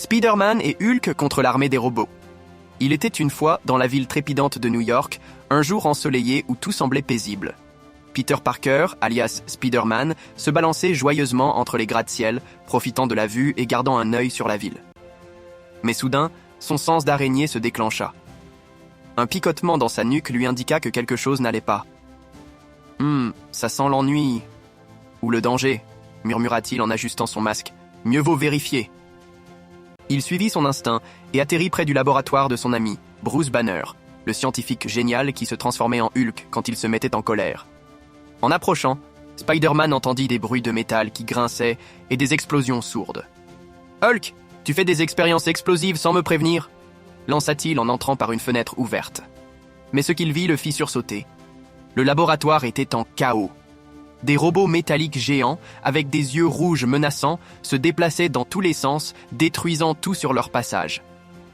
Spider-Man et Hulk contre l'armée des robots. Il était une fois, dans la ville trépidante de New York, un jour ensoleillé où tout semblait paisible. Peter Parker, alias Spider-Man, se balançait joyeusement entre les gratte-ciel, profitant de la vue et gardant un œil sur la ville. Mais soudain, son sens d'araignée se déclencha. Un picotement dans sa nuque lui indiqua que quelque chose n'allait pas. « Ça sent l'ennui. Ou le danger », murmura-t-il en ajustant son masque. « Mieux vaut vérifier. » Il suivit son instinct et atterrit près du laboratoire de son ami, Bruce Banner, le scientifique génial qui se transformait en Hulk quand il se mettait en colère. En approchant, Spider-Man entendit des bruits de métal qui grinçaient et des explosions sourdes. « Hulk, tu fais des expériences explosives sans me prévenir ?» lança-t-il en entrant par une fenêtre ouverte. Mais ce qu'il vit le fit sursauter. Le laboratoire était en chaos. Des robots métalliques géants, avec des yeux rouges menaçants, se déplaçaient dans tous les sens, détruisant tout sur leur passage.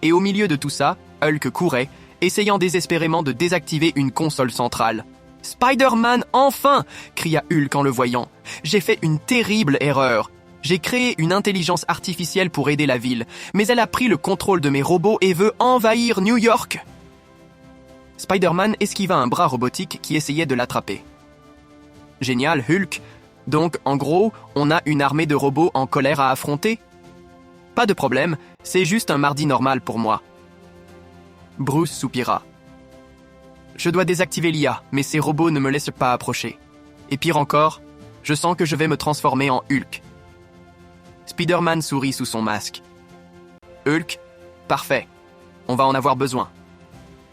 Et au milieu de tout ça, Hulk courait, essayant désespérément de désactiver une console centrale. « Spider-Man, enfin !» cria Hulk en le voyant. « J'ai fait une terrible erreur. J'ai créé une intelligence artificielle pour aider la ville, mais elle a pris le contrôle de mes robots et veut envahir New York !» Spider-Man esquiva un bras robotique qui essayait de l'attraper. « Génial, Hulk. Donc, en gros, on a une armée de robots en colère à affronter ? Pas de problème, c'est juste un mardi normal pour moi. » Bruce soupira. « Je dois désactiver l'IA, mais ces robots ne me laissent pas approcher. Et pire encore, je sens que je vais me transformer en Hulk. » Spider-Man sourit sous son masque. « Hulk, parfait. On va en avoir besoin.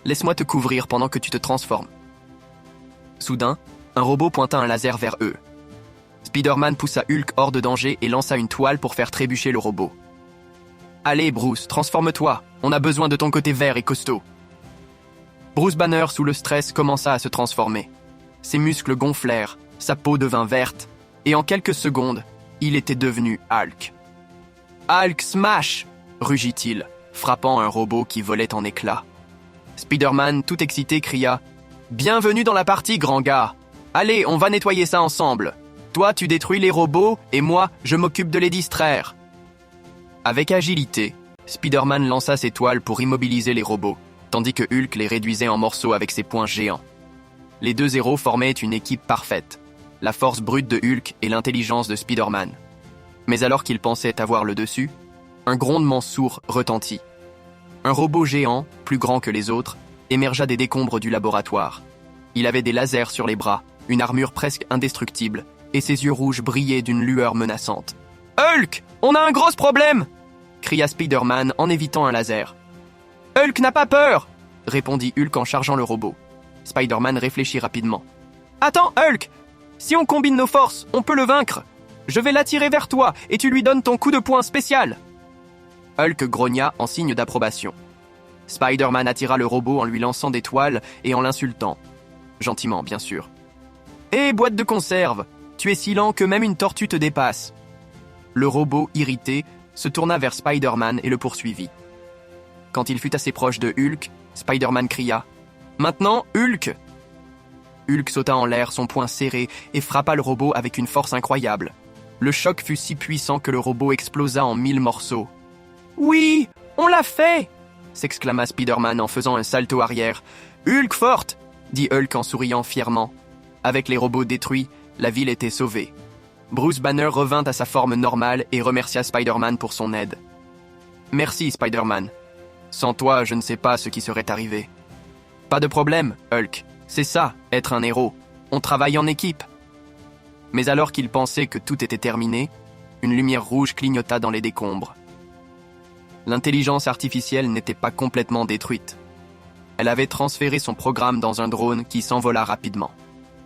Laisse-moi te couvrir pendant que tu te transformes. » Soudain, un robot pointa un laser vers eux. Spider-Man poussa Hulk hors de danger et lança une toile pour faire trébucher le robot. « Allez, Bruce, transforme-toi. On a besoin de ton côté vert et costaud. » Bruce Banner, sous le stress, commença à se transformer. Ses muscles gonflèrent, sa peau devint verte, et en quelques secondes, il était devenu Hulk. « Hulk smash !» rugit-il, frappant un robot qui volait en éclats. Spider-Man, tout excité, cria « Bienvenue dans la partie, grand gars! Allez, on va nettoyer ça ensemble. Toi, tu détruis les robots, et moi, je m'occupe de les distraire. » Avec agilité, Spider-Man lança ses toiles pour immobiliser les robots, tandis que Hulk les réduisait en morceaux avec ses poings géants. Les deux héros formaient une équipe parfaite, la force brute de Hulk et l'intelligence de Spider-Man. Mais alors qu'il pensait avoir le dessus, un grondement sourd retentit. Un robot géant, plus grand que les autres, émergea des décombres du laboratoire. Il avait des lasers sur les bras, une armure presque indestructible, et ses yeux rouges brillaient d'une lueur menaçante. « Hulk, on a un gros problème !» cria Spider-Man en évitant un laser. « Hulk n'a pas peur !» répondit Hulk en chargeant le robot. Spider-Man réfléchit rapidement. « Attends, Hulk! Si on combine nos forces, on peut le vaincre. Je vais l'attirer vers toi et tu lui donnes ton coup de poing spécial. » Hulk grogna en signe d'approbation. Spider-Man attira le robot en lui lançant des toiles et en l'insultant. Gentiment, bien sûr. « Hé, boîte de conserve, tu es si lent que même une tortue te dépasse. » Le robot, irrité, se tourna vers Spider-Man et le poursuivit. Quand il fut assez proche de Hulk, Spider-Man cria « Maintenant, Hulk !» Hulk sauta en l'air, son poing serré, et frappa le robot avec une force incroyable. Le choc fut si puissant que le robot explosa en 1000 morceaux. « Oui, on l'a fait !» s'exclama Spider-Man en faisant un salto arrière. « Hulk forte !» dit Hulk en souriant fièrement. Avec les robots détruits, la ville était sauvée. Bruce Banner revint à sa forme normale et remercia Spider-Man pour son aide. « Merci, Spider-Man. Sans toi, je ne sais pas ce qui serait arrivé. »« Pas de problème, Hulk. C'est ça, être un héros. On travaille en équipe. » Mais alors qu'il pensait que tout était terminé, une lumière rouge clignota dans les décombres. L'intelligence artificielle n'était pas complètement détruite. Elle avait transféré son programme dans un drone qui s'envola rapidement.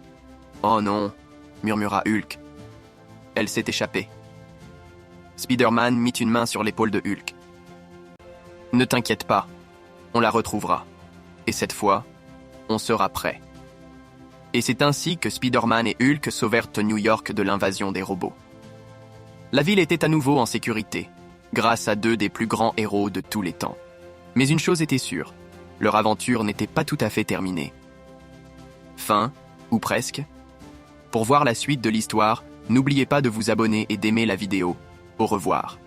« Oh non !» murmura Hulk. Elle s'est échappée. Spider-Man mit une main sur l'épaule de Hulk. « Ne t'inquiète pas, on la retrouvera. Et cette fois, on sera prêt. » Et c'est ainsi que Spider-Man et Hulk sauvèrent New York de l'invasion des robots. La ville était à nouveau en sécurité, grâce à deux des plus grands héros de tous les temps. Mais une chose était sûre, leur aventure n'était pas tout à fait terminée. Fin, ou presque. Pour voir la suite de l'histoire, n'oubliez pas de vous abonner et d'aimer la vidéo. Au revoir.